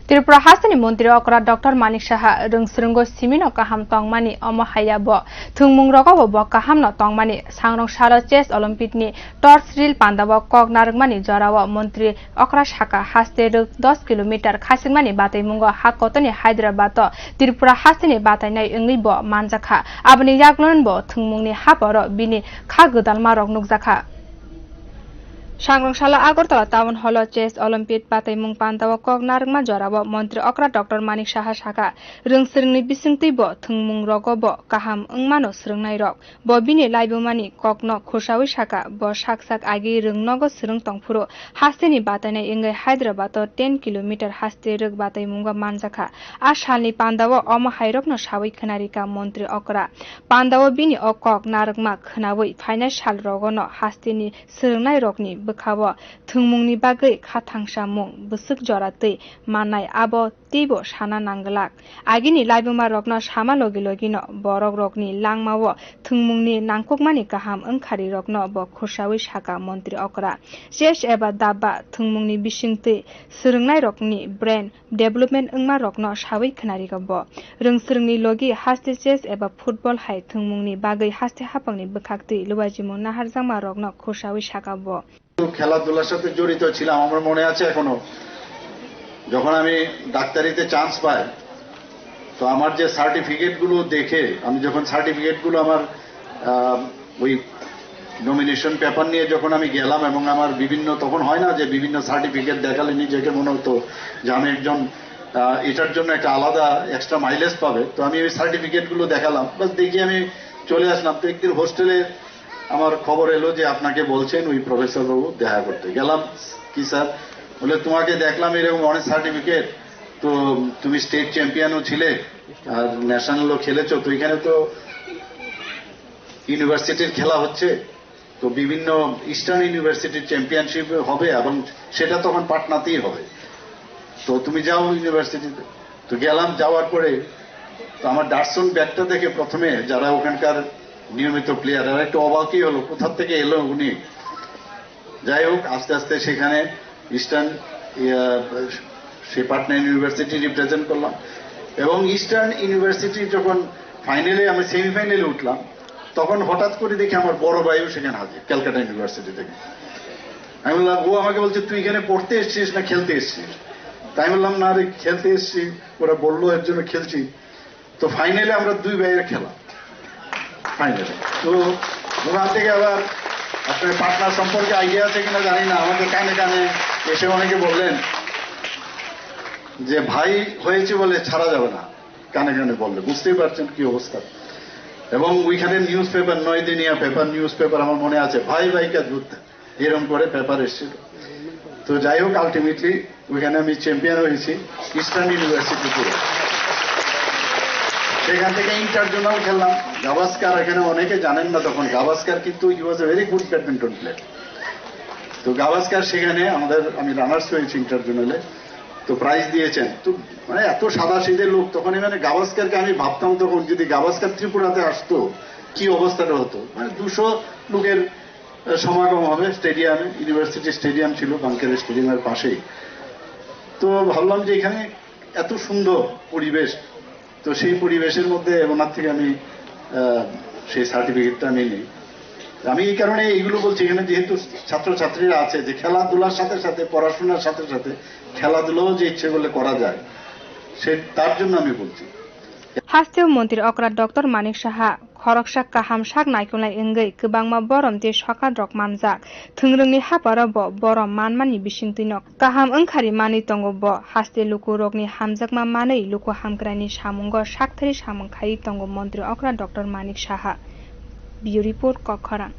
Tripura haste ni montri okra Dr. Manik saha rwngswrwngo simi no kaham tong mani omo haiya bo thwngmung rokgo bo kaham no tong mani sangrong salo chess Olympiad ni torch reel pandao kok narwkma ni jora o montri okra sakha haste 10 km khachikma ni bataimungo hakotor ni hydrabad Tripura haste ni batainai wngwi bo manjak aboni yagulo bo thwngmung ni hapharo bini khagwdalma rok nukjakha sangrong salo agortala town hall chess Olympiad bataimungo pandao kok narwkma jora bo montri okra Dr. Manik saha sakha rwngswrwngo bisingtwi bo thwngmung rokgo bo kaham wngmano swrwngnai rok bo bini laibumani kok no khusawi sakha bo sak agi rwngnogo swrwng tongphuru haste ni batainai wngwi hydrabad 10 km haste rwk bataimungo manjak a salni pandao omo hairok no sawi khwnarika montri okra pandao bini o kok narwkma khnawi phainai sal rogo no haste ni swrwngnai rokni bwkhao thwngmungni bagwi khathangsa mung bwswk jora twi manai abo tibo sana nanglak agini laibuma rokno sama logi no borok rokni langmao thwngmungni nangkukmani kaham wngkhari rokno bo khusawi sakha montri okra chess eba dabba thwngmungni bisingtwi swrwngnai rokni brain development wngma rokno sawi khwnarika bo rwngswrwngni logi haste chess eba football hai thwngmungni bagwi haste hapangni bwkhaktwi lubajimu naharjangma rokno khusawi sakha bo খেলাধুলার সাথে জড়িত ছিলাম আমার মনে আছে এখনো যখন আমি ডাক্তারিতে চান্স পাই তো আমার যে সার্টিফিকেটগুলো দেখে আমি যখন সার্টিফিকেটগুলো আমার ওই নমিনেশন পেপার নিয়ে যখন আমি গেলাম এবং আমার বিভিন্ন তখন হয় না যে বিভিন্ন সার্টিফিকেট দেখালে নিজেকে মনে হতো যে আমি একজন এটার জন্য একটা আলাদা এক্সট্রা মাইলেজ পাবে তো আমি ওই সার্টিফিকেটগুলো দেখালাম বাস দেখি আমি চলে আসলাম তো একদিন হোস্টেলে আমার খবর এলো যে আপনাকে বলছেন ওই প্রফেসর বাবু দেখা করতে গেলাম কি স্যার বলে তোমাকে দেখলাম এরকম অনেক সার্টিফিকেট তো তুমি স্টেট চ্যাম্পিয়নও ছিলে আর ন্যাশনালও খেলেছো তো এখানে তো ইউনিভার্সিটির খেলা হচ্ছে তো বিভিন্ন ইস্টার্ন ইউনিভার্সিটির চ্যাম্পিয়নশিপ হবে এবং সেটা তখন পাটনাতেই হবে তো তুমি যাও ইউনিভার্সিটিতে তো গেলাম যাওয়ার পরে তো আমার ডার্সন ব্যাগটা দেখে প্রথমে যারা ওখানকার নিয়মিত প্লেয়ার আর একটু অবাকই হলো কোথা থেকে এলো উনি যাই হোক আস্তে আস্তে সেখানে ইস্টার্ন সে পাটনা ইউনিভার্সিটি রিপ্রেজেন্ট করলাম এবং ইস্টার্ন ইউনিভার্সিটি যখন ফাইনালে আমি সেমিফাইনালে উঠলাম তখন হঠাৎ করে দেখি আমার বড় ভাইও সেখানে হাজির ক্যালকাটা ইউনিভার্সিটি থেকে আমি বললাম ও আমাকে বলছে তুই এখানে পড়তে এসছিস না খেলতে এসছিস তাই বললাম না রে খেলতে এসছি ওরা বললো এর জন্য খেলছি তো ফাইনালে আমরা দুই ভাইয়ের খেলা ফাইনালে তো ওখান থেকে আবার আপনার পাটনার সম্পর্কে আইডিয়া আছে কিনা জানি না আমাকে কানে কানে এসে অনেকে বললেন যে ভাই হয়েছে বলে ছাড়া যাবে না কানে কানে বললে বুঝতেই পারছেন কি অবস্থা এবং ওইখানে নিউজ পেপার 9 দিনিয়া পেপার নিউজ পেপার আমার মনে আছে ভাই ভাইকে যুদ্ধ এরকম করে পেপার এসেছিল তো যাই হোক আলটিমেটলি ওইখানে আমি চ্যাম্পিয়ন হয়েছি ইস্টার্ন ইউনিভার্সিটি পুরো সেখান থেকে ইন্টারজোনাল খেললাম গাভাস্কার এখানে অনেকে জানেন না তখন গাভাস্কার কিন্তু he was a very good badminton player তো গাভাস্কার সেখানে আমি রানার্স হয়েছি ইন্টারজোনালে তো প্রাইজ দিয়েছেন তো মানে এত সাদা সিধে লোক তখন এখানে গাভাস্কারকে আমি ভাবতাম তখন যদি গাভাস্কার ত্রিপুরাতে আসতো কি অবস্থাটা হতো মানে 200 লোকের সমাগম হবে স্টেডিয়ামে ইউনিভার্সিটি স্টেডিয়াম ছিল বাংকের স্টেডিয়ামের পাশেই তো ভাবলাম যে এখানে এত সুন্দর পরিবেশ তো সেই পরিবেশের মধ্যে ওনার থেকে আমি সেই সার্টিফিকেটটা নিই আমি এই কারণে এইগুলো বলছি এখানে যেহেতু ছাত্রছাত্রীরা আছে যে খেলাধুলার সাথে সাথে পড়াশোনার সাথে সাথে খেলাধুলাও যে ইচ্ছে করলে করা যায় সে তার জন্য আমি বলছি haste montri okra Dr. Manik saha khoroksa kaham sak naikolnai wngwi kwbangma borom te sokat rok manjak thwngmungni hapharo bo borom manmani bisingtwi no kaham wngkhari manui tongo bo haste luku rokni hamjakma manui luku hamkrani samungo sakthari samung khai tongo montri okra Dr. Manik saha. Bio report Kokharang.